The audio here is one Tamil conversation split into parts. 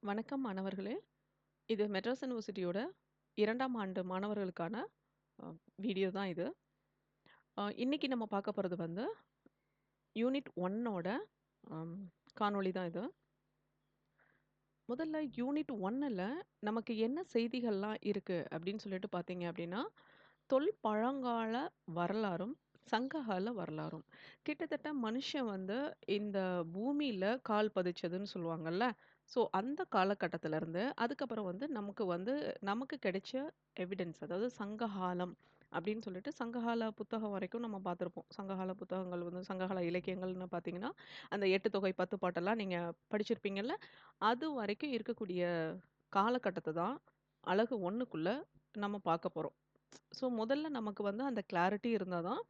வணக்கம் மாணவர்களே! இது மெட்ராஸ் யுனிவர்சிட்டியோட 2ஆம் ஆண்டு மாணவர்களுக்கான அ வீடியோ தான் இது. இன்னைக்கு நம்ம பார்க்க போறது வந்து யூனிட் 1 ஓட அம் காணொளி தான் இது. முதல்ல யூனிட் 1ல நமக்கு என்ன செய்திகள்லாம் இருக்கு அப்படின்னு சொல்லிட்டு பார்த்தீங்க அப்படின்னா, தொல்பழங்கால வரலாறும், சங்ககால வரலாறும். கிட்டத்தட்ட மனுஷன் வந்து இந்த பூமியில கால் பதிச்சதுன்னு சொல்லுவாங்கல்ல. ஸோ அந்த காலகட்டத்திலருந்து, அதுக்கப்புறம் வந்து நமக்கு கிடைச்ச எவிடன்ஸ் அதாவது சங்ககாலம் அப்படின்னு சொல்லிட்டு சங்ககால புத்தகம் வரைக்கும் நம்ம பார்த்துருப்போம். சங்ககால புத்தகங்கள் வந்து சங்ககால இலக்கியங்கள்னு பார்த்தீங்கன்னா, அந்த 8 தொகை 10 பாட்டெல்லாம் நீங்க படிச்சிருப்பீங்கல்ல. அது வரைக்கும் இருக்கக்கூடிய காலகட்டத்த தான் அலகு 1க்குள்ள நம்ம பார்க்க போறோம். ஸோ முதல்ல நமக்கு வந்து அந்த கிளாரிட்டி இருந்தா தான்,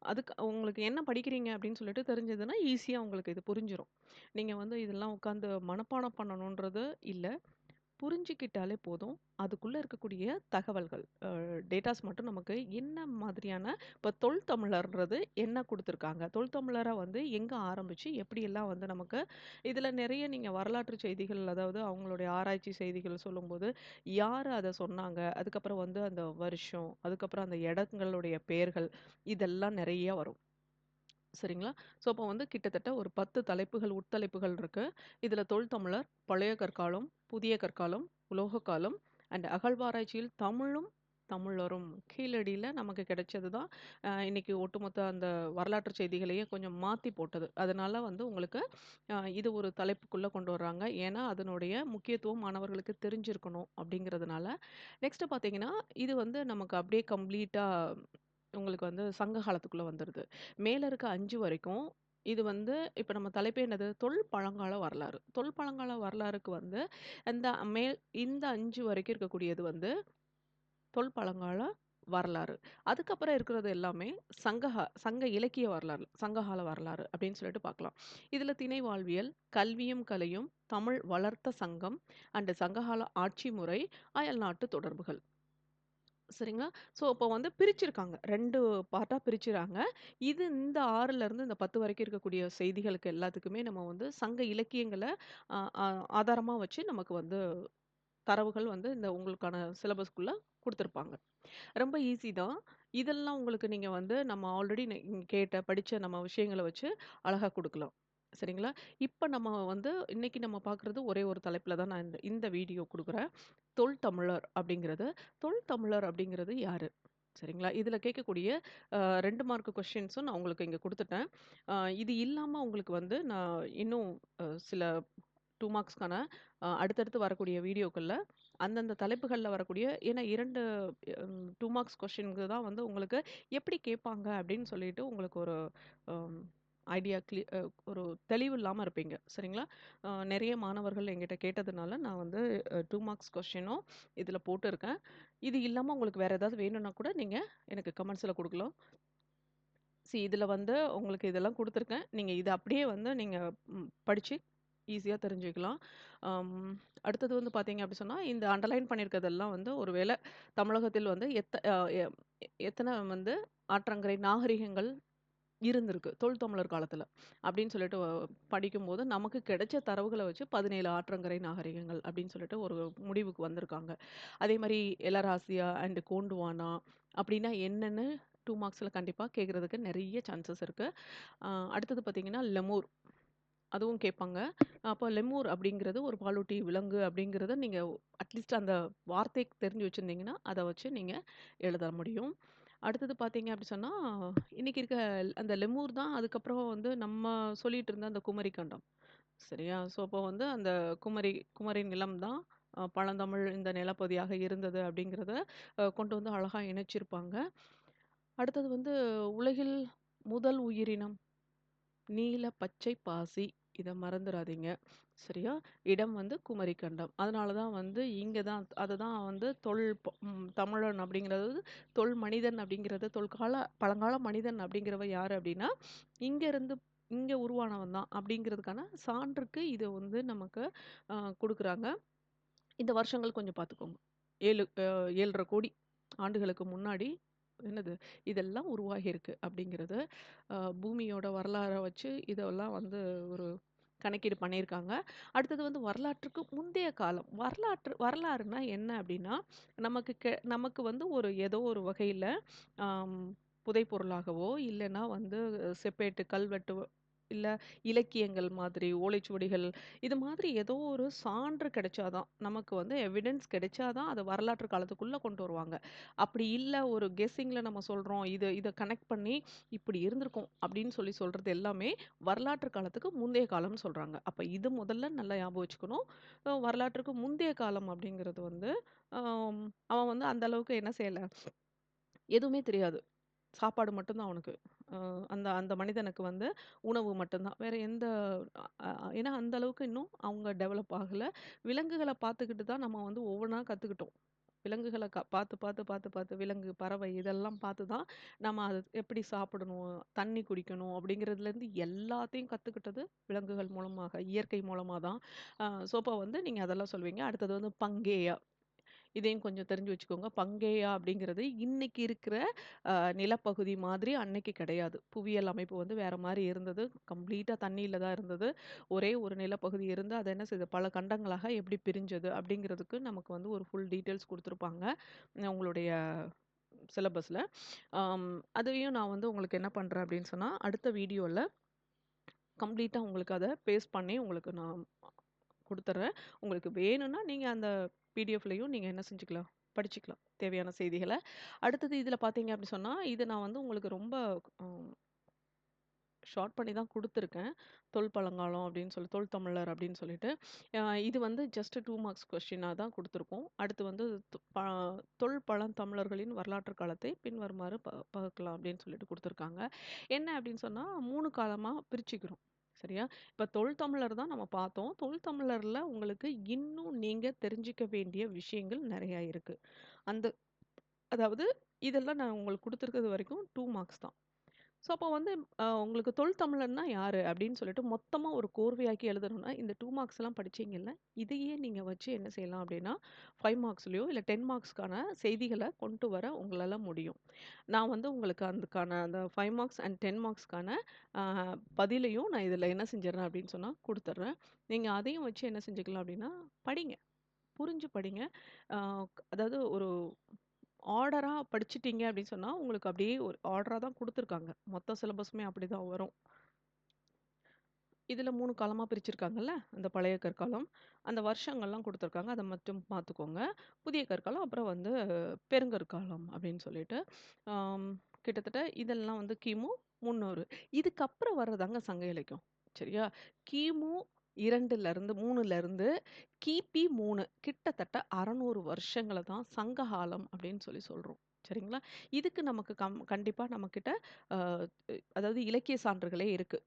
அதுக்கு உங்களுக்கு என்ன படிக்கிறீங்க அப்படின்னு சொல்லிட்டு தெரிஞ்சதுன்னா, ஈஸியா உங்களுக்கு இது புரிஞ்சிரும். நீங்க வந்து இதெல்லாம் உட்காந்து மனப்பாடம் பண்ணணுன்றது இல்ல. புரிஞ்சுக்கிட்டாலே போதும். அதுக்குள்ள இருக்கக்கூடிய தகவல்கள், டேட்டாஸ் மட்டும் நமக்கு என்ன மாதிரியான இப்ப தொல்தமிழர்ன்றது என்ன குடுத்துருக்காங்க? தொல்தமிழரா வந்து எங்க ஆரம்பிச்சு, எப்படியெல்லாம் வந்து நமக்கு இதுல நெறைய நீங்க வரலாற்று செய்திகள், அதாவது அவங்களுடைய ஆராய்ச்சி செய்திகள் சொல்லும்போது, யாரு அத சொன்னாங்க? அதுக்கப்புறம் வந்து அந்த வருஷம், அதுக்கப்புறம் அந்த இடங்களுடைய பெயர்கள், இதெல்லாம் நெறைய வரும். சரிங்களா? ஸோ, அப்போ வந்து கிட்டத்தட்ட ஒரு 10 தலைப்புகள், உட்தலைப்புகள் இருக்கு. இதுல தொல்தமிழர், பழைய கற்காலம், புதிய கற்காலம், உலோக காலம் அண்ட் அகழ்வாராய்ச்சியில் தமிழும், தமிழரும் கீழடியில நமக்கு கிடைச்சது தான். இன்னைக்கு ஒட்டுமொத்த அந்த வரலாற்று செய்திகளையே கொஞ்சம் மாத்தி போட்டது. அதனால வந்து உங்களுக்கு இது ஒரு தலைப்புக்குள்ள கொண்டு வர்றாங்க. ஏன்னா, அதனுடைய முக்கியத்துவம் மாணவர்களுக்கு தெரிஞ்சிருக்கணும் அப்படிங்கிறதுனால. நெக்ஸ்ட் பார்த்தீங்கன்னா, இது வந்து நமக்கு அப்படியே கம்ப்ளீட்டா உங்களுக்கு வந்து சங்க காலத்துக்குள்ள வந்துருது. மேல இருக்க 5 வரைக்கும், இது வந்து இப்ப நம்ம தலைப்பு என்னது? தொல்பழங்கால வரலாறு. தொல்பழங்கால வரலாறுக்கு வந்து அந்த மேல் இந்த 5 வரைக்கும் இருக்கக்கூடியது வந்து தொல்பழங்கால வரலாறு. அதுக்கப்புறம் இருக்கிறது எல்லாமே சங்க இலக்கிய வரலாறு, சங்ககால வரலாறு அப்படின்னு சொல்லிட்டு பார்க்கலாம். இதுல திணை வாழ்வியல், கல்வியும் கலையும், தமிழ் வளர்த்த சங்கம் அண்ட் சங்ககால ஆட்சி முறை, அயல்நாட்டு தொடர்புகள். சரிங்களா? ஸோ, அப்போ வந்து பிரிச்சிருக்காங்க. 2 பார்ட்டா பிரிச்சுறாங்க. இந்த 6லருந்து இந்த 10 வரைக்கும் இருக்கக்கூடிய செய்திகளுக்கு எல்லாத்துக்குமே நம்ம வந்து சங்க இலக்கியங்கள அ ஆ ஆதாரமா வச்சு நமக்கு வந்து தரவுகள் வந்து இந்த உங்களுக்கான சிலபஸ்க்குள்ள குடுத்துருப்பாங்க. ரொம்ப ஈஸி தான். இதெல்லாம் உங்களுக்கு நீங்க வந்து நம்ம ஆல்ரெடி கேட்ட, படிச்ச நம்ம விஷயங்கள வச்சு அழகா குடுக்கலாம். சரிங்களா? இப்ப நம்ம வந்து இன்னைக்கு நம்ம பார்க்குறது ஒரே ஒரு தலைப்புல தான் நான் இந்த இந்த வீடியோ குடுக்குறேன். தொல்தமிழர் அப்படிங்கிறது. தொல்தமிழர் அப்படிங்கிறது யாரு? சரிங்களா? இதுல கேட்கக்கூடிய 2 மார்க் கொஸ்டின்ஸும் நான் உங்களுக்கு இங்க குடுத்துட்டேன். இது இல்லாம உங்களுக்கு வந்து நான் இன்னும் சில 2 மார்க்ஸ்க்கான அடுத்தடுத்து வரக்கூடிய வீடியோக்கள்ல அந்தந்த தலைப்புகள்ல வரக்கூடிய ஏன்னா 2 2 மார்க்ஸ் கொஸ்டினுக்கு தான் வந்து உங்களுக்கு எப்படி கேட்பாங்க அப்படின்னு சொல்லிட்டு உங்களுக்கு ஒரு அம் ஐடியா ஒரு தெளிவு இல்லாம இருப்பீங்க. சரிங்களா? நெறைய மாணவர்கள் என்கிட்ட கேட்டதுனால நான் வந்து 2 மார்க்ஸ் கொஸ்டினும் இதுல போட்டுருக்கேன். இது இல்லாம உங்களுக்கு வேற ஏதாவது வேணும்னா கூட நீங்க எனக்கு கமெண்ட்ஸ்ல குடுக்கலாம். இதுல வந்து உங்களுக்கு இதெல்லாம் குடுத்துருக்கேன். நீங்க இத அப்படியே வந்து நீங்க படிச்சு ஈஸியா தெரிஞ்சுக்கலாம். அம் அடுத்தது வந்து பார்த்தீங்க அப்படி சொன்னா, இந்த அண்டர்லைன் பண்ணியிருக்கிறதெல்லாம் வந்து ஒரு வேள தமிழகத்தில் வந்து எத்தன வந்து ஆற்றங்கரை நாகரிகங்கள் இருந்திருக்கு. தொல்தமிழர் காலத்துல. அப்படின்னு சொல்லிட்டு படிக்கும்போது, நமக்கு கிடைச்ச தரவுகள வச்சு 17 ஆற்றங்கரை நாகரிகங்கள் அப்படின்னு சொல்லிட்டு ஒரு முடிவுக்கு வந்திருக்காங்க. அதே மாரி எலராசியா அண்ட் கோண்டுவானா அப்படின்னா என்னன்னு 2 மார்க்ஸ்ல கண்டிப்பா கேட்கறதுக்கு நெறைய சான்சஸ் இருக்கு. அடுத்தது பார்த்தீங்கன்னா, லெமூர் அதுவும் கேட்பாங்க. அப்போ லெமூர் அப்படிங்கிறது ஒரு பாலூட்டி விலங்கு அப்படிங்கிறத நீங்க அட்லீஸ்ட் அந்த வார்த்தை தெரிஞ்சு வச்சிருந்தீங்கன்னா, அத வச்சு நீங்க எழுத முடியும். அடுத்தது பார்த்தீங்க அப்படி சொன்னா, இன்னைக்கு இருக்க அந்த லெமூர் தான் அதுக்கப்புறம் வந்து நம்ம சொல்லிட்டு இருந்த அந்த குமரி கண்டம். சரியா? ஸோ அப்போ வந்து அந்த குமரி நிலம் தான் பழந்தமிழ் இந்த நிலப்பகுதியாக இருந்தது அப்படிங்கிறத கொண்டு வந்து அழகா இணைச்சிருப்பாங்க. அடுத்தது வந்து உலகில் முதல் உயிரினம் நீல பச்சை பாசி. இத மறந்துறாதீங்க. சரியா? இடம் வந்து குமரி கண்டம். அதனால தான் வந்து இங்க தான் அததான் வந்து தமிழன் அப்படிங்கிறது தொல் மனிதன் அப்படிங்கிறது பழங்கால மனிதன் அப்படிங்கிறவன் யாரு அப்படின்னா, இங்க இருந்து இங்க உருவானவன் தான் அப்படிங்கிறதுக்கான சான்றுக்கு இத வந்து நமக்கு குடுக்குறாங்க. இந்த வருஷங்கள் கொஞ்சம் பார்த்துக்கோங்க. 7 1/2 கோடி ஆண்டுகளுக்கு முன்னாடி என்னது இதெல்லாம் உருவாகியிருக்கு அப்படிங்கிறது. பூமியோட வரலாற வச்சு இதெல்லாம் வந்து ஒரு கணக்கீடு பண்ணியிருக்காங்க. அடுத்தது வந்து வரலாற்றுக்கு முந்தைய காலம். வரலாறுனா என்ன அப்டின்னா, நமக்கு வந்து ஏதோ ஒரு வகையில ஆம் புதைபொருளாகவோ, இல்லன்னா வந்து செப்பேட்டு, கல்வெட்டு, இல்ல இலக்கியங்கள் மாதிரி, ஓலைச்சுவடிகள், இது மாதிரி ஏதோ ஒரு சான்று கிடைச்சா தான், நமக்கு வந்து எவிடன்ஸ் கிடைச்சா தான் அத வரலாற்று காலத்துக்குள்ள கொண்டு வருவாங்க. அப்படி இல்ல ஒரு கெஸ்ஸிங்ல நம்ம சொல்றோம். இத கனெக்ட் பண்ணி இப்படி இருந்திருக்கும் அப்படின்னு சொல்றது எல்லாமே வரலாற்று காலத்துக்கு முந்தைய காலம்னு சொல்றாங்க. அப்ப இது முதல்ல நல்லா ஞாபகம் வச்சுக்கணும். வரலாற்றுக்கு முந்தைய காலம் அப்படிங்கிறது வந்து, அம் அவன் வந்து அந்த அளவுக்கு என்ன செய்யல, எதுவுமே தெரியாது. சாப்பாடு மட்டும் தான் அவனுக்கு. அ அந்த அந்த மனிதனுக்கு வந்து உணவு மட்டும் தான். வேற எந்த ஏன்னா அந்த அளவுக்கு இன்னும் அவங்க டெவலப் ஆகல. விலங்குகள பார்த்துக்கிட்டு தான் நம்ம வந்து ஒவ்வொன்னா கத்துக்கிட்டோம். விலங்குகள பார்த்து, பார்த்து, பார்த்து, பார்த்து விலங்கு, பறவை இதெல்லாம் பார்த்து தான் நம்ம அது எப்படி சாப்பிடணும், தண்ணி குடிக்கணும் அப்படிங்கிறதுலேருந்து எல்லாத்தையும் கத்துக்கிட்டது விலங்குகள் மூலமாக, இயற்கை மூலமா தான். அப்ப வந்து நீங்க அதெல்லாம் சொல்லுவீங்க. அடுத்தது வந்து பங்கேயா. இதையும் கொஞ்சம் தெரிஞ்சு வச்சுக்கோங்க. பங்கேயா அப்படிங்கிறது இன்னைக்கு இருக்கிற நிலப்பகுதி மாதிரி அன்னைக்கு கிடையாது. புவியியல் அமைப்பு வந்து வேற மாரி இருந்தது. கம்ப்ளீட்டா தண்ணீல தான் இருந்தது. ஒரே ஒரு நிலப்பகுதி இருந்து அது என்ன செய்யுது, பல கண்டங்களாக எப்படி பிரிஞ்சது அப்படிங்கிறதுக்கு நமக்கு வந்து ஒரு ஃபுல் டீட்டெயில்ஸ் குடுத்துருப்பாங்க. உங்களுடைய சிலபஸ்ல. அம் அதையும் நான் வந்து உங்களுக்கு என்ன பண்றேன் அப்படின்னு சொன்னா, அடுத்த வீடியோல கம்ப்ளீட்டா உங்களுக்கு அத பேஸ்ட் பண்ணி உங்களுக்கு நான் குடுத்துர்றேன். உங்களுக்கு வேணும்னா நீங்க அந்த பிடிஎஃப்லயும் நீங்க என்ன செஞ்சுக்கலாம், படிச்சுக்கலாம். தேவையான செய்திகள. அடுத்தது இதில பார்த்தீங்க அப்படி சொன்னா, இது நான் வந்து உங்களுக்கு ரொம்ப அ ஷார்ட் பண்ணி தான் குடுத்துருக்கேன். தொல்பழங்காலம் அப்படின்னு சொல்லி தொல்தமிழர் அப்படின்னு சொல்லிட்டு. இது வந்து ஜஸ்ட் 2 மார்க்ஸ் கொஸ்டினா தான் குடுத்துருக்கோம். அடுத்து வந்து தொ ப தொல்பழந்தமிழர்களின் வரலாற்று காலத்தை பின்வருமாறு பகுக்கலாம் அப்படின்னு சொல்லிட்டு குடுத்துருக்காங்க. என்ன அப்படின்னு சொன்னா 3 காலமா பிரிச்சுக்கிறோம். சரியா? இப்ப தொல்தமிழர் தான் நம்ம பார்த்தோம். தொல்தமிழர்ல உங்களுக்கு இன்னும் நீங்க தெரிஞ்சுக்க வேண்டிய விஷயங்கள் நெறையா இருக்கு. அந்த அதாவது இதெல்லாம் நான் உங்களுக்கு குடுத்துருக்கிறது வரைக்கும் 2 மார்க்ஸ் தான். அப்போ வந்து உங்களுக்கு தொல் தமிழன்னா யாரு? அப்படின்னு சொல்லிட்டு மொத்தமா ஒரு கோர்வையாக்கி எழுதணும்னா, இந்த 2 மார்க்ஸ்லாம் படிச்சீங்கல்ல, இதையே நீங்க வச்சு என்ன செய்யலாம் அப்படின்னா, 5 மார்க்ஸ்லயோ இல்ல 10 மார்க்ஸ்க்கான செய்திகள கொண்டு வர உங்களால முடியும். நான் வந்து உங்களுக்கு அதுக்கான அந்த 5 மார்க்ஸ் அண்ட் 10 மார்க்ஸ்க்கான அ பதிலையும் நான் இதில என்ன செஞ்சுர்றேன் அப்படின்னு சொன்னா குடுத்துர்றேன். நீங்க அதையும் வச்சு என்ன செஞ்சுக்கலாம் அப்படின்னா, படிங்க. புரிஞ்சு படிங்க. அ அதாவது ஒரு ஆர்டரா படிச்சுட்டீங்க அப்படின்னு சொன்னா, உங்களுக்கு அப்படியே ஒரு ஆர்டரா தான் குடுத்துருக்காங்க. மொத்த சிலபஸுமே அப்படிதான் வரும். இதுல 3 காலமா பிரிச்சிருக்காங்கல்ல. அந்த பழைய கற்காலம், அந்த வருஷங்கள்லாம் குடுத்துருக்காங்க. அத மட்டும் பார்த்துக்கோங்க. புதிய கற்காலம், அப்புறம் வந்து பெருங்கற்காலம் அப்படின்னு சொல்லிட்டு. ஆம் கிட்டத்தட்ட இதெல்லாம் வந்து கிமு 300. இதுக்கப்புறம் வர்றதாங்க சங்க இலக்கியம். சரியா? கிமு 2லருந்து 3லருந்து கிபி 3 கிட்டத்தட்ட 600 வருஷங்கள தான் சங்ககாலம் அப்படின்னு சொல்லி சொல்றோம். சரிங்களா? இதுக்கு நமக்கு கண்டிப்பா நம்மகிட்ட அ அதாவது இலக்கிய சான்றுகளே இருக்கு.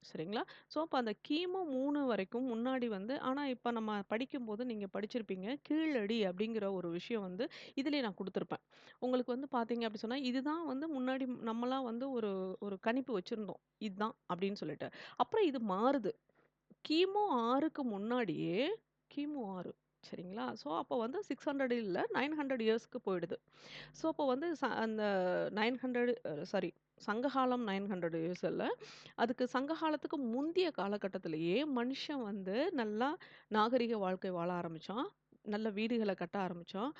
சரிங்களா? அப்ப அந்த கிமு 3 வரைக்கும் முன்னாடி வந்து ஆனா இப்ப நம்ம படிக்கும்போது நீங்க படிச்சிருப்பீங்க. கீழடி அப்படிங்கிற ஒரு விஷயம் வந்து இதிலயே நான் குடுத்துருப்பேன். உங்களுக்கு வந்து பார்த்தீங்க அப்படி சொன்னா, இதுதான் வந்து முன்னாடி நம்மலாம் வந்து ஒரு ஒரு கணிப்பு வச்சிருந்தோம். இதுதான் அப்படின்னு சொல்லிட்டு. அப்புறம் இது மாறுது. கிமு 6க்கு முன்னாடியே கிமு 6 சரிங்களா? அப்போ வந்து 600 இல்ல 900 இயர்ஸ்க்கு போயிடுது. அப்போ வந்து அந்த 900 சாரி சங்ககாலம் 900 இயர்ஸ் இல்ல. அதுக்கு சங்ககாலத்துக்கு முந்திய காலகட்டத்திலேயே மனுஷன் வந்து நல்லா நாகரிக வாழ்க்கை வாழ ஆரம்பிச்சான். நல்ல வீடுகள கட்ட ஆரம்பிச்சான்.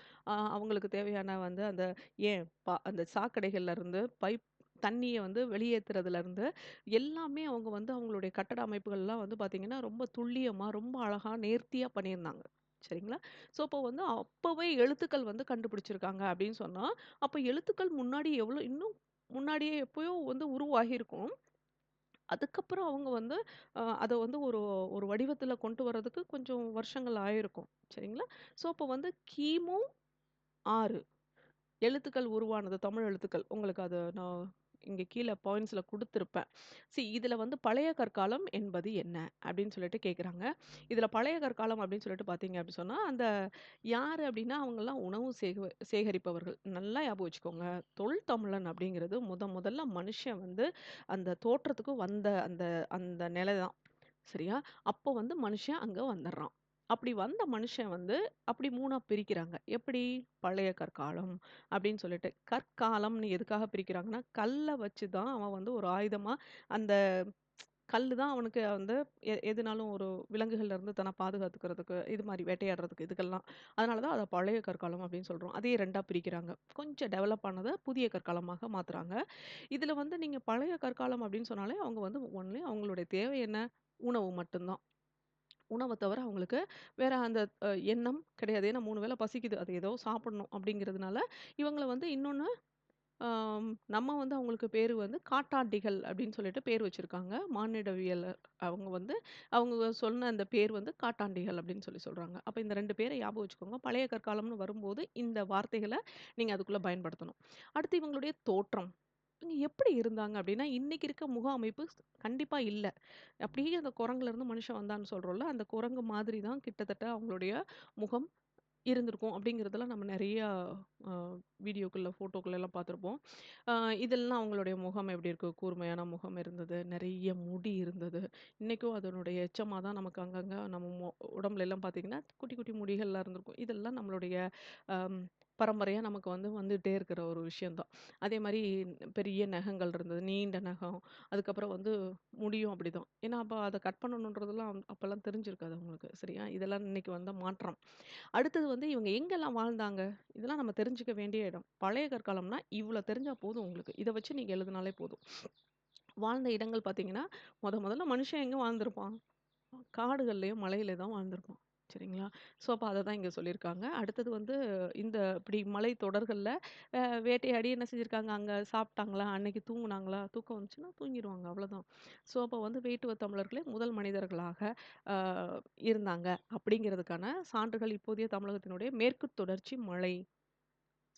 அவங்களுக்கு தேவையான வந்து அந்த ஏன் அந்த சாக்கடைகள்ல இருந்து தண்ணிய வந்து வெளியேத்துறதுலருந்து எல்லாமே அவங்க வந்து அவங்களுடைய கட்டட அமைப்புகள்லாம் வந்து பார்த்தீங்கன்னா, ரொம்ப துல்லியமா, ரொம்ப அழகா, நேர்த்தியா பண்ணியிருந்தாங்க. சரிங்களா? அப்போ வந்து அப்பவே எழுத்துக்கள் வந்து கண்டுபிடிச்சிருக்காங்க அப்படின்னு சொன்னா, அப்ப எழுத்துக்கள் முன்னாடி இன்னும் முன்னாடியே எப்பயோ வந்து உருவாகியிருக்கும். அதுக்கப்புறம் அவங்க வந்து அத வந்து ஒரு ஒரு வடிவத்துல கொண்டு வரதுக்கு கொஞ்சம் வருஷங்கள் ஆயிருக்கும். சரிங்களா? அப்போ வந்து கிமு 6 எழுத்துக்கள் உருவானது, தமிழ் எழுத்துக்கள். உங்களுக்கு அத நான் இங்க கீழ பாயிண்ட்ஸ்ல குடுத்திருப்பேன். இதுல வந்து பழைய கற்காலம் என்பது என்ன? அப்படின்னு சொல்லிட்டு கேட்குறாங்க. இதுல பழைய கற்காலம் அப்படின்னு சொல்லிட்டு பார்த்தீங்க அப்படி சொன்னா, அந்த யாரு அப்படின்னா, அவங்கலாம் உணவு சேகரிப்பவர்கள். நல்லா ஞாபகம் வச்சுக்கோங்க. தொல்தமிழன் அப்படிங்கிறது முதல்ல மனுஷன் வந்து அந்த தோற்றத்துக்கு வந்த அந்த அந்த நிலை தான். சரியா? அப்போ வந்து மனுஷன் அங்க வந்துர்றான். அப்படி வந்த மனுஷன் வந்து அப்படி 3ஆ பிரிக்கிறாங்க. எப்படி? பழைய கற்காலம் அப்படின்னு சொல்லிட்டு. கற்காலம்னு எதுக்காக பிரிக்கிறாங்கன்னா, கல்ல வச்சு தான் அவன் வந்து ஒரு ஆயுதமா அந்த கல்லு தான் அவனுக்கு வந்து எதுனாலும் ஒரு விலங்குகள்ல இருந்து தன்னை பாதுகாத்துக்கிறதுக்கு, இது மாரி வேட்டையாடுறதுக்கு இதுக்கெல்லாம். அதனால தான் அத பழைய கற்காலம் அப்படின்னு சொல்றோம். அதையே 2ஆ பிரிக்கிறாங்க. கொஞ்சம் டெவலப் ஆனத புதிய கற்காலமாக மாத்துறாங்க. இதுல வந்து நீங்க பழைய கற்காலம் அப்படின்னு சொன்னாலே, அவங்க வந்து ஒன்லி அவங்களுடைய தேவை என்ன? உணவு மட்டும் தான். உணவ தவிர அவங்களுக்கு வேற அந்த எண்ணம் கிடையாது. ஏன்னா 3 வேள பசிக்குது. அது ஏதோ சாப்பிடணும் அப்படிங்கிறதுனால, இவங்கள வந்து இன்னொன்னு நம்ம வந்து அவங்களுக்கு பேரு வந்து காட்டாண்டிகள் அப்படின்னு சொல்லிட்டு பேர் வச்சிருக்காங்க. மானிடவியலர் அவங்க வந்து அவங்க சொன்ன அந்த பேர் வந்து காட்டாண்டிகள் அப்படின்னு சொல்றாங்க. அப்ப இந்த 2 பேர ஞாபகம் வச்சுக்கோங்க. பழைய கற்காலம்னு வரும்போது இந்த வார்த்தைகள நீங்க அதுக்குள்ள பயன்படுத்தணும். அடுத்து இவங்களுடைய தோற்றம். இவங்க எப்படி இருந்தாங்க அப்படின்னா, இன்னைக்கு இருக்க முக அமைப்பு கண்டிப்பா இல்ல. அப்படியே அந்த குரங்குல இருந்து மனுஷன் வந்தான்னு சொல்றோம்ல, அந்த குரங்கு மாதிரி தான் கிட்டத்தட்ட அவங்களுடைய முகம் இருந்திருக்கும் அப்படிங்கிறதெல்லாம் நம்ம நெறையா அ வீடியோக்கள்ல, ஃபோட்டோக்கள்ல எல்லாம் பார்த்துருப்போம். அ இதெல்லாம் அவங்களுடைய முகம் எப்படி இருக்கு? கூர்மையான முகம் இருந்தது. நெறைய முடி இருந்தது. இன்னைக்கும் அதனுடைய எச்சமா தான் நமக்கு அங்கங்க நம்ம உடம்புல எல்லாம் பார்த்தீங்கன்னா, குட்டி குட்டி முடிகள்லாம் இருந்திருக்கும். இதெல்லாம் நம்மளுடைய அம் பரம்பரையா நமக்கு வந்து வந்துட்டே இருக்கிற ஒரு விஷயம் தான். அதே மாரி பெரிய நகங்கள் இருந்தது. நீண்ட நகம். அதுக்கப்புறம் வந்து முடியும் அப்படிதான். ஏன்னா, அப்ப அத கட் பண்ணணுன்றதெல்லாம் அப்பலாம் தெரிஞ்சிருக்காது அவங்களுக்கு. சரியா? இதெல்லாம் இன்னைக்கு வந்த மாற்றம். அடுத்தது வந்து இவங்க எங்கெல்லாம் வாழ்ந்தாங்க? இதெல்லாம் நம்ம தெரிஞ்சுக்க வேண்டிய இடம். பழைய கற்காலம்னா, இவ்ளோ தெரிஞ்சா போதும் உங்களுக்கு. இத வச்சு நீங்க எழுதுனாலே போதும். வாழ்ந்த இடங்கள் பார்த்தீங்கன்னா, மொதல்ல மனுஷன் எங்க வாழ்ந்திருப்பான்? காடுகள்லயும், மலையில தான் வாழ்ந்திருப்பான். சரிங்களா? ஸோ, அப்ப அத தான் இங்க சொல்லியிருக்காங்க. அடுத்தது வந்து இந்த இப்டி மலை தொடர்கள்ல வேட்டையாடி என்ன செஞ்சிருக்காங்க? அங்க சாப்ட்டாங்களா? அன்னைக்கு தூங்குனாங்களா? தூக்கம் வந்துச்சுன்னா தூங்கிருவாங்க. அவ்வளோதான். ஸோ, அப்ப வந்து வேட்டுவ தமிழர்களே முதல் மனிதர்களாக அ இருந்தாங்க. அப்படிங்கிறதுக்கான சான்றுகள் இப்போதைய தமிழகத்தினுடைய மேற்கு தொடர்ச்சி மலை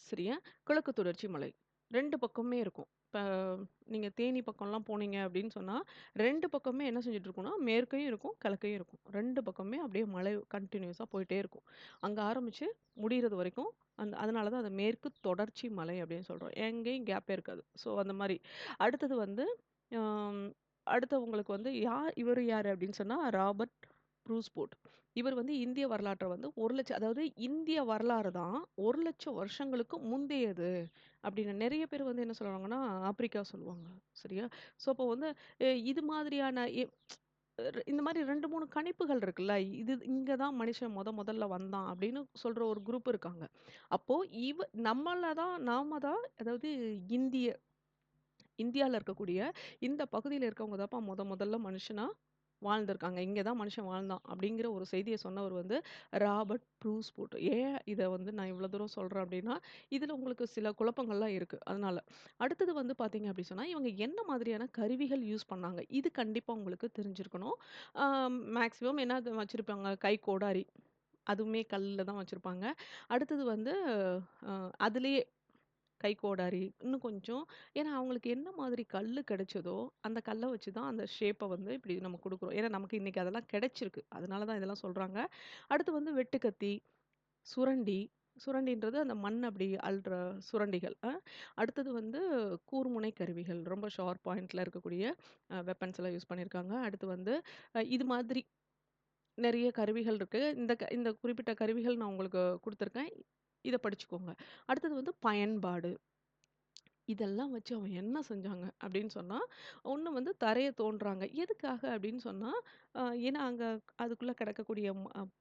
சரியா? கிழக்கு தொடர்ச்சி மலை. 2 பக்கமுமே இருக்கும். இப்ப நீங்க தேனி பக்கம்லாம் போனீங்க அப்படின்னு சொன்னா, 2 பக்கமுமே என்ன செஞ்சுட்டு இருக்கும்னா, மேற்கையும் இருக்கும், கிழக்கையும் இருக்கும். 2 பக்கமுமே அப்படியே மலை கன்டினியூஸா போயிட்டே இருக்கும். அங்க ஆரம்பிச்சு முடியிறது வரைக்கும் அதனால தான் அத மேற்கு தொடர்ச்சி மலை அப்படின்னு சொல்றோம். எங்கேயும் கேப்பே இருக்காது. ஸோ அந்த மாரி. அடுத்தது வந்து அம் அடுத்து உங்களுக்கு வந்து இவரு யாரு அப்படின்னு சொன்னா, ராபர்ட் ப்ரூஸ்போர்ட். இவர் வந்து இந்திய வரலாற்ற வந்து 1,00,000 அதாவது இந்திய வரலாறு தான் 1,00,000 வருஷங்களுக்கு முந்தையது அப்படின்னு நெறைய பேர் வந்து என்ன சொல்லுவாங்கன்னா, ஆப்பிரிக்கா சொல்லுவாங்க. சரியா? ஸோ அப்போ வந்து இது மாதிரியான இந்த மாரி 2, 3 கணிப்புகள் இருக்குல்ல. இது இங்க தான் மனுஷன் முதல்ல வந்தான் அப்படின்னு சொல்ற ஒரு குரூப் இருக்காங்க. அப்போ நாம தான் அதாவது இந்திய இந்தியால இருக்கக்கூடிய இந்த பகுதியில இருக்கவங்க தான்ப்பா முதல்ல மனுஷனா வாழ்ந்திருக்காங்க. இங்க தான் மனுஷன் வாழ்ந்தான். அப்படிங்கிற ஒரு செய்திய சொன்னவர் வந்து ராபர்ட் ப்ரூஸ்பூட். ஏன் இத வந்து நான் இவ்வளோ தூரம் சொல்றேன் அப்படின்னா, இதுல உங்களுக்கு சில குழப்பங்கள்லாம் இருக்கு. அதனால. அடுத்தது வந்து பார்த்தீங்க அப்படி சொன்னா, இவங்க என்ன மாதிரியான கருவிகள் யூஸ் பண்ணாங்க? இது கண்டிப்பா உங்களுக்கு தெரிஞ்சிருக்கணும். ஆ மேக்ஸிமம் என்ன வச்சிருப்பாங்க? கை கோடாரி. அதுவுமே கல்லுல தான் வச்சிருப்பாங்க. அடுத்தது வந்து அதிலேயே கைக்கோடாரி, இன்னும் கொஞ்சம் ஏன்னா அவங்களுக்கு என்ன மாதிரி கல்லு கிடைச்சதோ, அந்த கல்ல வச்சு தான் அந்த ஷேப்ப வந்து இப்டி நம்ம குடுக்குறோம். ஏன்னா நமக்கு இன்னைக்கு அதெல்லாம் கிடைச்சிருக்கு. அதனால தான் இதெல்லாம் சொல்றாங்க. அடுத்து வந்து வெட்டுக்கத்தி, சுரண்டி, சுரண்டின்றது அந்த மண் அப்டி அள்ளுற சுரண்டிகள். அடுத்தது வந்து கூர்முனை கருவிகள். ரொம்ப ஷார்ப் பாயிண்ட்ல இருக்கக்கூடிய வெப்பன்ஸ் எல்லாம் யூஸ் பண்ணியிருக்காங்க. அடுத்து வந்து இது மாதிரி நெறைய கருவிகள் இருக்கு. இந்த குறிப்பிட்ட கருவிகள் நான் உங்களுக்கு குடுத்துருக்கேன். இத படிச்சுக்கோங்க. அடுத்தது வந்து பயன்பாடு. இதெல்லாம் வச்சு அவன் என்ன செஞ்சாங்க அப்படின்னு சொன்னா, ஒண்ணு வந்து தரைய தோண்டுறாங்க. எதுக்காக அப்படின்னு சொன்னா, ஏன்னா அங்க அதுக்குள்ள கிடக்கக்கூடிய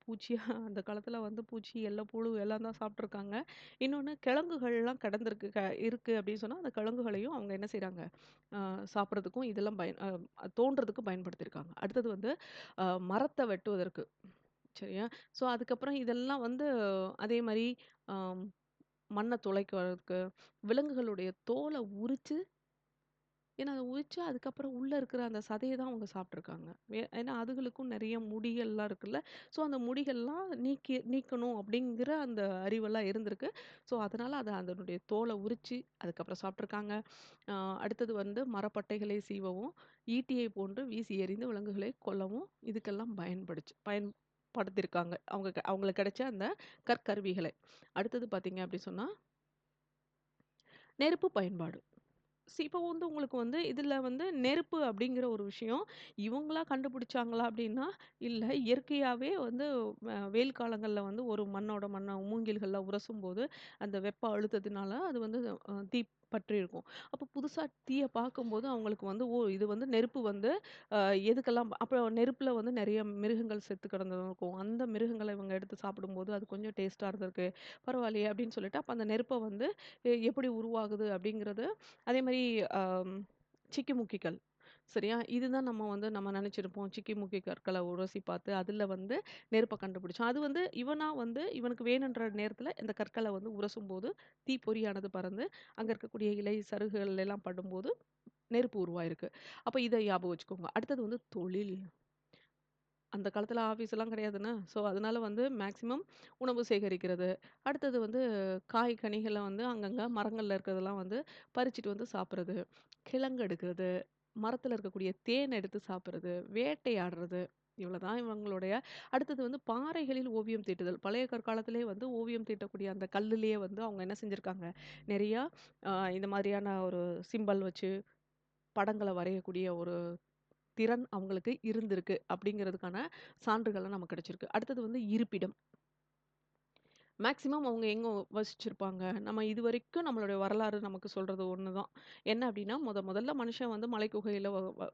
பூச்சி அந்த காலத்துல வந்து பூச்சி, புழு எல்லாம் தான் சாப்பிட்டுருக்காங்க. இன்னொன்னு கிழங்குகள்லாம் கிடந்திருக்கு இருக்கு அப்படின்னு சொன்னா, அந்த கிழங்குகளையும் அவங்க என்ன செய்றாங்க, அ சாப்பிடுறதுக்கும் இதெல்லாம் தோண்டுறதுக்கு பயன்படுத்தியிருக்காங்க. அடுத்தது வந்து மரத்த வெட்டுவதற்கு. சரியா? ஸோ அதுக்கப்புறம் இதெல்லாம் வந்து அதே மாரி அ மண்ண துளைக்கிறதுக்கு, விலங்குகளுடைய தோல உரிச்சு ஏன்னா அத உரிச்சு அதுக்கப்புறம் உள்ள இருக்கிற அந்த சதைய தான் அவங்க சாப்பிட்டுருக்காங்க. ஏன்னா அதுகளுக்கும் நெறைய முடிகள்லாம் இருக்குல்ல. ஸோ அந்த முடிகள்லாம் நீக்கணும் அப்படிங்கிற அந்த அறிவெல்லாம் இருந்திருக்கு. ஸோ அதனால அதனுடைய தோல உரிச்சு அதுக்கப்புறம் சாப்பிட்டுருக்காங்க. அ அடுத்தது வந்து மரப்பட்டைகளை சீவவும், ஈட்டியை போன்று வீசி எறிந்து விலங்குகளை கொல்லவும் இதுக்கெல்லாம் பயன்படுத்தியிருக்காங்க. அவங்களுக்கு கிடைச்ச அந்த கற்கருவிகளை. அடுத்தது பார்த்தீங்க அப்படி சொன்னா, நெருப்பு பயன்பாடு. இப்போ வந்து உங்களுக்கு வந்து இதில வந்து நெருப்பு அப்படிங்கிற ஒரு விஷயம், இவங்களா கண்டுபிடிச்சாங்களா அப்படின்னா, இல்ல இயற்கையாவே வந்து வெயில் காலங்கள்ல வந்து ஒரு மண்ணோட மண்ண மூங்கில்கள்ல உரசும்போது, அந்த வெப்ப அழுத்தத்தினால அது வந்து தீ பற்றியிருக்கும். அப்போ புதுசா தீய பார்க்கும்போது அவங்களுக்கு வந்து, ஓ! இது வந்து நெருப்பு வந்து அ எதுக்கெல்லாம் அப்புறம் நெருப்புல வந்து நெறைய மிருகங்கள் செத்து கிடந்திருக்கும். அந்த மிருகங்கள இவங்க எடுத்து சாப்பிடும்போது, அது கொஞ்சம் டேஸ்ட்டா இருந்திருக்கு. பரவாயில்லையே அப்படின்னு சொல்லிட்டு, அப்ப அந்த நெருப்ப வந்து எப்படி உருவாகுது அப்படிங்கிறது அதே மாரி அம் சிக்கிமுக்கி கல். சரியா? இதுதான் நம்ம நெனச்சிருப்போம். சிக்கிமுக்கி கற்கள உரசி பார்த்து, அதுல வந்து நெருப்ப கண்டுபிடிச்சோம். அது வந்து இவனா வந்து இவனுக்கு வேணுன்ற நேரத்துல இந்த கற்கள வந்து உரசும்போது, தீப்பொறியானது பறந்து, அங்க இருக்கக்கூடிய இலை, சருகுகள் எல்லாம் படும்போது, நெருப்பு உருவாயிருக்கு. அப்ப இத ஞாபகம் வச்சுக்கோங்க. அடுத்தது வந்து தொழில். அந்த காலத்துல ஆஃபீஸ்லாம் கிடையாதுன்னு. ஸோ, அதனால வந்து மேக்ஸிமம் உணவு சேகரிக்கிறது. அடுத்தது வந்து காய், கனிகள வந்து அங்கங்க மரங்கள்ல இருக்கிறதெல்லாம் வந்து பறிச்சுட்டு வந்து சாப்பிடுறது. கிழங்கு எடுக்கிறது, மரத்துல இருக்கக்கூடிய தேன் எடுத்து சாப்பிடுறது, வேட்டையாடுறது. இவ்வளோதான் இவங்களுடைய அடுத்தது வந்து பாறைகளில் ஓவியம் தீட்டுதல். பழைய கற்காலத்திலேயே வந்து ஓவியம் தீட்டக்கூடிய அந்த கல்லுலேயே வந்து அவங்க என்ன செஞ்சிருக்காங்க, நெறையா இந்த மாதிரியான ஒரு சிம்பல் வச்சு படங்கள வரையக்கூடிய ஒரு திறன் அவங்களுக்கு இருந்திருக்கு அப்படிங்கிறதுக்கான சான்றுகள்லாம் நமக்கு கிடைச்சிருக்கு. அடுத்தது வந்து இருப்பிடம். மேக்ஸிமம் அவங்க எங்க வசிச்சிருப்பாங்க? நம்ம இதுவரைக்கும் நம்மளுடைய வரலாறு நமக்கு சொல்றது ஒண்ணுதான். என்ன அப்படின்னா, முதல்ல மனுஷன் வந்து மலைக்குகையில வ வ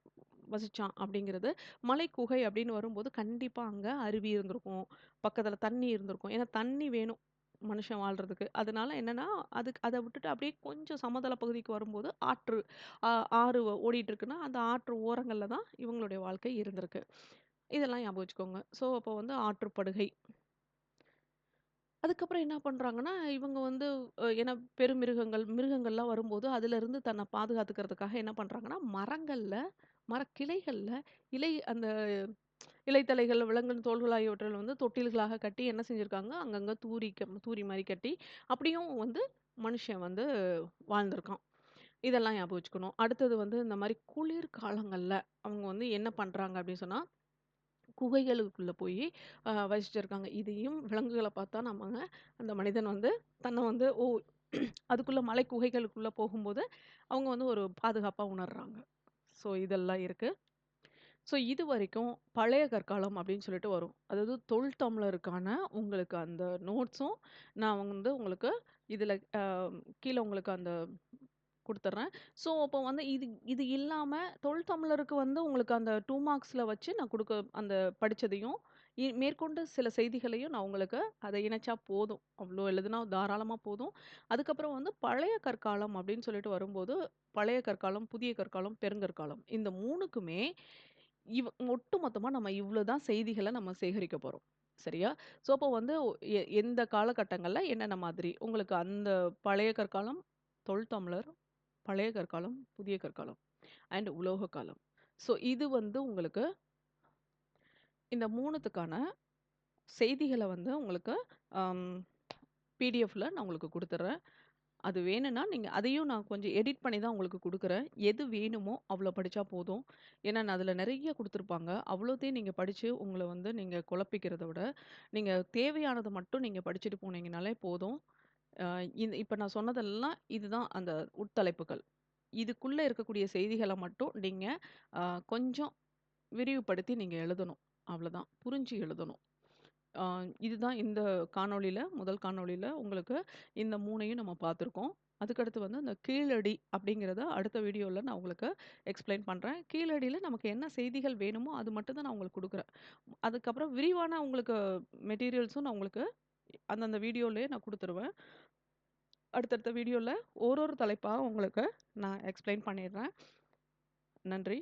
வசிச்சான் அப்படிங்கிறது. மலைக்குகை அப்படின்னு வரும்போது கண்டிப்பா அங்க அருவி இருந்திருக்கும். பக்கத்துல தண்ணி இருந்திருக்கும். ஏன்னா தண்ணி வேணும் மனுஷன் வாழ்றதுக்கு. அதனால என்னன்னா, அதுக்கு அத விட்டுட்டு அப்படியே கொஞ்சம் சமதள பகுதிக்கு வரும்போது ஆற்று ஆ ஆறு ஓடிட்டு இருக்குன்னா, அந்த ஆற்று ஓரங்கள்ல தான் இவங்களுடைய வாழ்க்கை இருந்திருக்கு. இதெல்லாம் ஞாபகம் வச்சுக்கோங்க. ஸோ, அப்போ வந்து ஆற்றுப்படுகை. அதுக்கப்புறம் என்ன பண்றாங்கன்னா, இவங்க வந்து ஏன்னா மிருகங்கள்லாம் வரும்போது, அதிலிருந்து தன்னை பாதுகாத்துக்கிறதுக்காக என்ன பண்றாங்கன்னா, மரக்கிளைகள்ல அந்த இலைத்தழைகள், விலங்கின் தோல்கள் ஆகியவற்றில் வந்து தொட்டில்களாக கட்டி என்ன செஞ்சிருக்காங்க, அங்கங்க தூரி மாரி கட்டி, அப்படியும் வந்து மனுஷன் வந்து வாழ்ந்திருக்கான். இதெல்லாம் ஞாபகம் வச்சுக்கணும். அடுத்தது வந்து இந்த மாரி குளிர் காலங்கள்ல அவங்க வந்து என்ன பண்றாங்க அப்படின்னு சொன்னா, குகைகளுக்குள்ள போயி வசிச்சிருக்காங்க. இதையும் விலங்குகள பார்த்தா நம்மங்க அந்த மனிதன் வந்து தன்னை வந்து அதுக்குள்ள மலை குகைகளுக்குள்ள போகும்போது, அவங்க வந்து ஒரு பாதுகாப்பா உணர்றாங்க. ஸோ இதெல்லாம் இருக்கு. ஸோ இதுவரைக்கும் பழைய கற்காலம் அப்படின்னு சொல்லிட்டு வரும். அதாவது தொல்தமிழருக்கான உங்களுக்கு அந்த நோட்ஸும் நான் வந்து உங்களுக்கு இதில கீழ உங்களுக்கு அந்த குடுத்துர்றேன். ஸோ, அப்போ வந்து இது இது இல்லாம தொல்தமிழருக்கு வந்து உங்களுக்கு அந்த 2 மார்க்ஸ்ல வச்சு நான் அந்த படிச்சதையும், மேற்கொண்டு சில செய்திகளையும் நான் உங்களுக்கு அத இணைச்சா போதும். அவ்ளோ எழுதுனா தாராளமா போதும். அதுக்கப்புறம் வந்து பழைய கற்காலம் அப்படின்னு சொல்லிட்டு வரும்போது, பழைய கற்காலம், புதிய கற்காலம், பெருங்கற்காலம். இந்த 3க்குமே ஒட்டுமொத்தமா நம்ம இவ்ளோ தான் செய்திகள நம்ம சேகரிக்க போறோம். சரியா? ஸோ, அப்போ வந்து எந்த காலகட்டங்கள்ல என்னென்ன மாதிரி உங்களுக்கு அந்த பழைய கற்காலம், தொல்தமிழர் பழைய கற்காலம், புதிய கற்காலம் அண்ட் உலோக காலம். ஸோ இது வந்து உங்களுக்கு இந்த 3த்துக்கான செய்திகள வந்து உங்களுக்கு அம் பிடிஎஃப்ல நான் உங்களுக்கு குடுத்துர்றேன். அது வேணும்னா, நீங்க அதையும் நான் கொஞ்சம் எடிட் பண்ணி தான் உங்களுக்கு குடுக்குறேன். எது வேணுமோ அவ்வளோ படிச்சா போதும். ஏன்னா, நான் அதில நெறைய குடுத்துருப்பாங்க. அவ்வளோத்தையும் நீங்க படிச்சு உங்கள வந்து நீங்க குழப்பிக்கிறத விட, நீங்க தேவையானத மட்டும் நீங்க படிச்சுட்டு போனீங்கனாலே போதும். அ இப்ப நான் சொன்னதெல்லாம் இதுதான் அந்த உட்தலைப்புகள். இதுக்குள்ள இருக்கக்கூடிய செய்திகள மட்டும் நீங்க அ கொஞ்சம் விரிவுபடுத்தி நீங்க எழுதணும். அவ்வளதான். புரிஞ்சு எழுதணும். ஆ இதுதான் இந்த முதல் காணொளியில உங்களுக்கு இந்த 3யும் நம்ம பார்த்துருக்கோம். அதுக்கடுத்து வந்து அந்த கீழடி அப்படிங்கிறத அடுத்த வீடியோல நான் உங்களுக்கு எக்ஸ்ப்ளைன் பண்றேன். கீழடியில நமக்கு என்ன செய்திகள் வேணுமோ, அது மட்டும் தான் நான் உங்களுக்கு குடுக்குறேன். அதுக்கப்புறம் விரிவான உங்களுக்கு மெட்டீரியல்ஸும் நான் உங்களுக்கு அந்தந்த வீடியோலயே நான் குடுத்துருவேன். அடுத்தடுத்த வீடியோல ஒரு தலைப்பா உங்களுக்கு நான் எக்ஸ்ப்ளைன் பண்ணிடுறேன். நன்றி.